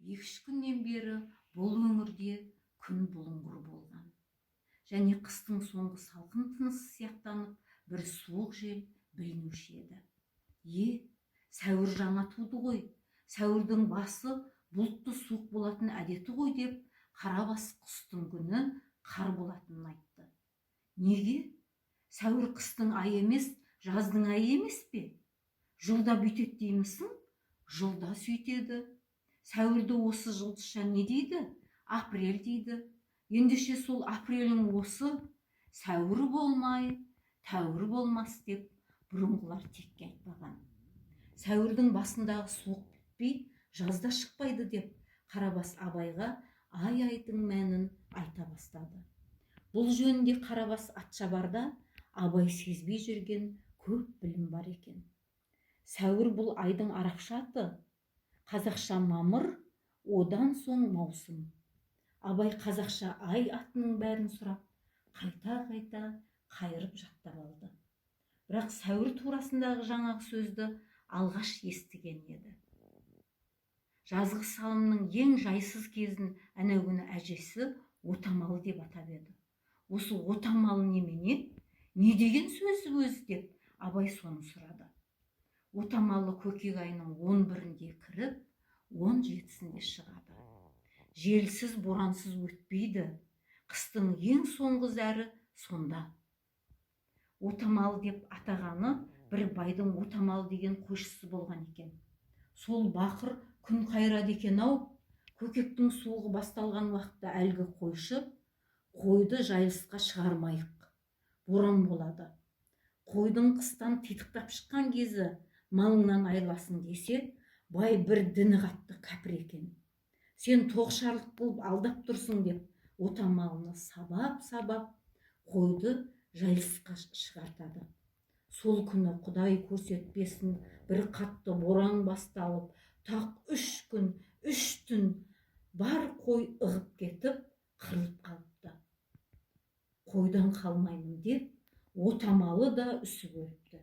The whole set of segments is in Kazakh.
2-3 күннен бері бұл өңірде күн бұлыңғыр болған. Және қыстың соңғы салқын тынысы сияқтанып, бір суық жел білінуші еді. Сәуір жаңа туды ғой, сәуірдің басы бұлтты суық болатын әдеті ғой деп, Қарабас құстың күні қар болатынын айтты. Неге? Сәуір қыстың айы емес, жаздың айы емес пе? Жылда бүйтеді деймісің? Жылда сөйтеді. Сәуірді осы жылдызша не дейді? Апрель дейді. Ендеше сол апрелің осы сәуір болмай, тәуір болмас деп бұрынғылар текке айтпаған. Сәуірдің басындағы суық бітпей, жазда шықпайды деп Қарабас Абайға ай-айдың мәнін айта бастады. Бұл жөнінде Қарабас Атшабарда Абай сезбей жүрген көп білім бар екен. Сәуір бұл айдың арабша аты, қазақша мамыр, одан соң маусым. Абай қазақша ай атының бәрін сұрап, қайта-қайта қайырып жаттап алды. Бірақ сәуір турасындағы жаңағы сөзді алғаш естіген еді. Жазғы салымның ең жайсыз кезін әнеугүні әжесі отамалы деп атап еді. Осы отамалы немене? Не деген сөзі өзі деп Абай соны сұрады. Отамалы көкек айының 11-інде кіріп, 17-сінде шығады. Желсіз, борансыз өтпейді. Қыстың ең соңғы зәрі сонда. Отамалы деп атағаны бір байдың отамалы деген қойшысы болған екен. Сол бақыр күн қайрады екен-ау, көкектің суығы басталған уақытта әлгі қойшы, қойды жайылысқа шығармайық, боран болады. Қойдың қыстан титықтап шыққан кезі малыңнан айырыласың десе, бай бір діні қатты кәпір екен. Сен тоғышарлық болып алдап тұрсың деп, отамалыны сабап-сабап қойды жайылысқа шығартады. Сол күні Құдай көрсетпесін бір қатты боран басталып, тақ 3 күн, 3 түн бар қой ығып кетіп, қырылып қалыпты. Қойдан қалмаймын деп, отамалы да үсіп өліпті.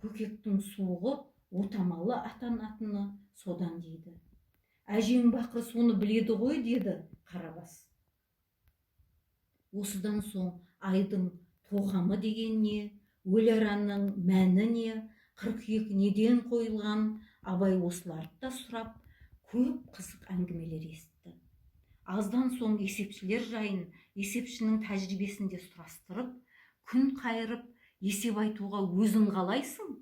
Көкектің суығы отамалы атанатыны содан дейді. Әжең бақыр соны біледі ғой, деді Қарабас. Осыдан соң айдың тоғамы деген не, өліаранның мәні не, қыркүйек неден қойылған, Абай осыларды да сұрап, көп қызық әңгімелер естті. Аздан соң есепшілер жайын есепшінің тәжірибесінде сұрастырып, күн қайырып, есеп айтуға өзің қалайсың?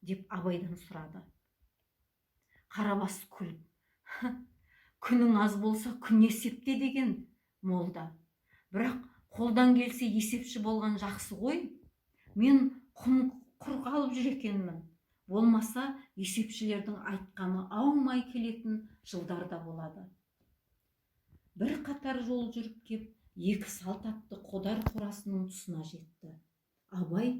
Деп Абайдан сұрады. Қарабас күліп, күнің аз болса күн есепте деген молда. Бірақ қолдан келсе есепші болған жақсы ғой. Мен құр қалып жүр екенмін. Болмаса есепшілердің айтқаны аумай келетін жылдарда болады. Бір қатар жол жүріп кеп, 2 салт атты қодар қорасының тұсына жетті. Абай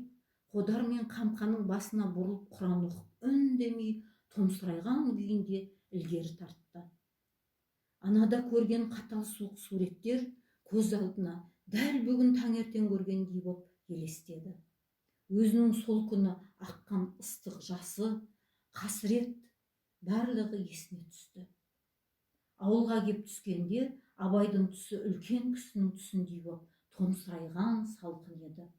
қодар мен қамқаның басына бұрылып Құран оқып үндемей томсырайған күйінде ілгері тартты. Анада көрген қатал суық суреттер көз алдына дәл бүгін таңертең көргендей боп елестеді. Өзінің сол күні аққан ыстық жасы, қасірет барлығы есіне түсті. Ауылға кеп түскенде Абайдың түсі үлкен кісінің түсіндей боп томсырайған салқын еді.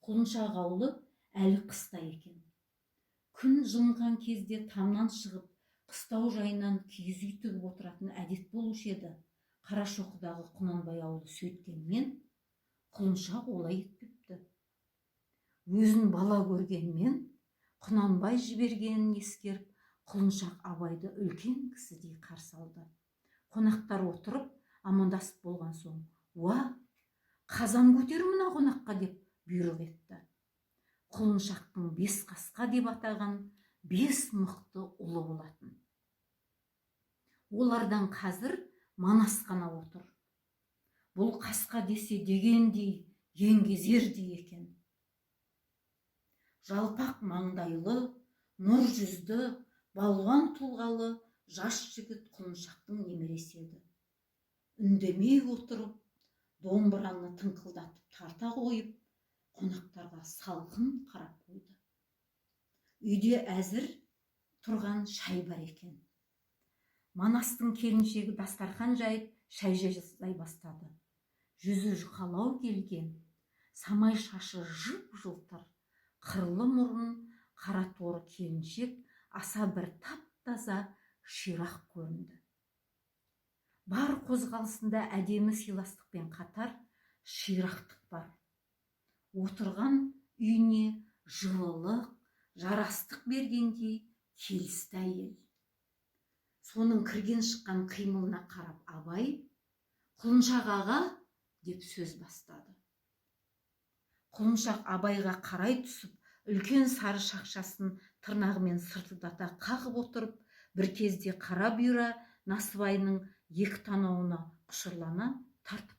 Құлыншақ аулы әлі қыста екен. Күн жылынған кезде тамнан шығып, қыстау жайынан киіз үй тігіп отыратын әдет болушы еді. Қарашоқыдағы Құнанбай аулы сөйткенмен, Құлыншақ олай етпепті. Өзін бала көргенмен, Құнанбай жібергенін ескеріп, Құлыншақ Абайды үлкен кісідей қарсы алды. Қонақтар отырып, амандасып болған соң, «Уа, қазан көтер мына қонаққа» деп бұйрық етті. Құлыншақтың 5 қасқа деп атаған 5 мықты ұлы болатын. Олардан қазір Манас қана отыр. Бұл қасқа десе дегендей, еңгезердей екен. Жалпақ маңдайлы, нұр жүзді, балуан тұлғалы жас жігіт Құлыншақтың немересі еді. Үндемей отырып, домбыраны тыңқылдатып тарта қойып, қонақтарға салқын қарап қойды. Үйде әзір тұрған шай бар екен. Манастың келіншегі дастархан жайып шай жасай бастады. Жүзі жұқалау келген, самай шашы жып-жылтыр, қырлы мұрын, қара торы келіншек аса бір тап-таза ширақ көрінді. Бар қозғалысында әдемі сыйластықпен қатар ширақтық бар. Отырған үйіне жылылық, жарастық бергендей келісті әйел. Соның кірген шыққан қимылына қарап абай «Құлыншақ аға» деп сөз бастады. Құлыншақ абайға қарай түсіп, үлкен сары шақшасын тырнағымен сыртылдата қағып отырып, бір кезде қара бұйра насыбайының екі танауына құшырлана тарта